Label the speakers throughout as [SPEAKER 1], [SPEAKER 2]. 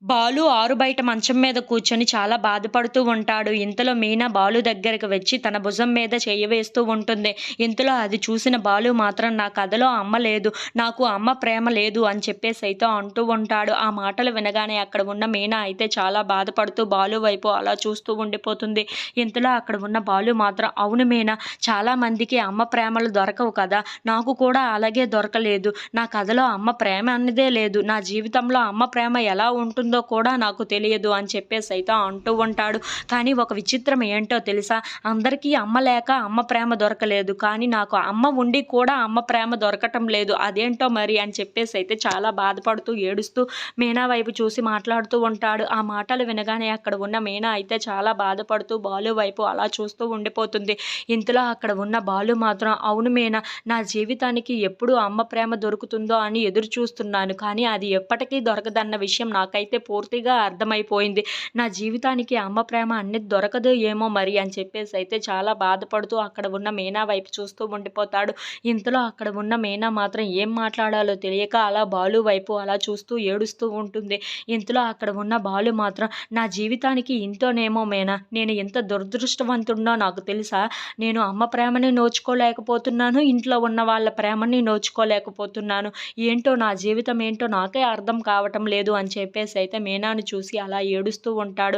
[SPEAKER 1] బాలు ఆరుబయట మంచం మీద కూర్చొని చాలా బాధపడుతూ ఉంటాడు. ఇంతలో మీనా బాలు దగ్గరికి వచ్చి తన భుజం మీద చెయ్యి వేస్తూ ఉంటుంది. ఇంతలో అది చూసిన బాలు మాత్రం నా కథలో అమ్మ లేదు, నాకు అమ్మ ప్రేమ లేదు అని చెప్పేసి అయితే అంటూ ఉంటాడు. ఆ మాటలు వినగానే అక్కడ ఉన్న మీనా అయితే చాలా బాధపడుతూ బాలు వైపు అలా చూస్తూ ఉండిపోతుంది. ఇంతలో అక్కడ ఉన్న బాలు మాత్రం అవును మీనా, చాలా మందికి అమ్మ ప్రేమలు దొరకవు కదా, నాకు కూడా అలాగే దొరకలేదు. నా కథలో అమ్మ ప్రేమ అన్నదే లేదు. నా జీవితంలో అమ్మ ప్రేమ ఎలా ఉంటుందో కూడా నాకు తెలియదు అని చెప్పేసి అయితే అంటూ ఉంటాడు. కానీ ఒక విచిత్రం ఏంటో తెలుసా? అందరికీ అమ్మ లేక అమ్మ ప్రేమ దొరకలేదు. కానీ నాకు అమ్మ ఉండి కూడా అమ్మ ప్రేమ దొరకటం లేదు. అదేంటో మరి అని చెప్పేసి అయితే చాలా బాధపడుతూ, ఏడుస్తూ మీనా వైపు చూసి మాట్లాడుతూ ఉంటాడు. ఆ మాటలు వినగానే అక్కడ ఉన్న మీనా అయితే చాలా బాధపడుతూ బాలు వైపు అలా చూస్తూ ఉండిపోతుంది. ఇంతలో అక్కడ ఉన్న బాలు మాత్రం అవును మీనా, నా జీవితానికి ఎప్పుడు అమ్మ ప్రేమ దొరుకుతుందో అని ఎదురు చూస్తున్నాను. కానీ అది ఎప్పటికీ దొరకదన్న విషయం నాకైతే పూర్తిగా అర్థమైపోయింది. నా జీవితానికి అమ్మ ప్రేమ అనేది దొరకదు ఏమో మరి అని చెప్పేసి అయితే చాలా బాధపడుతూ అక్కడ ఉన్న మీనా వైపు చూస్తూ ఉండిపోతాడు. ఇంతలో అక్కడ ఉన్న మీనా మాత్రం ఏం మాట్లాడాలో తెలియక అలా బాలు వైపు అలా చూస్తూ ఏడుస్తూ ఉంటుంది. ఇంతలో అక్కడ ఉన్న బాలు మాత్రం నా జీవితానికి ఇంతోనేమో మీనా, నేను ఎంత దురదృష్టవంతుడినో నాకు తెలుసా? నేను అమ్మ ప్రేమని నోచుకోలేకపోతున్నాను, ఇంట్లో ఉన్న వాళ్ళ ప్రేమని నోచుకోలేకపోతున్నాను. ఏంటో నా జీవితం ఏంటో నాకే అర్థం కావటం లేదు అని చెప్పేసి అయితే మీనాను చూసి అలా ఏడుస్తూ ఉంటాడు.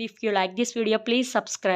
[SPEAKER 1] If you like this video please subscribe.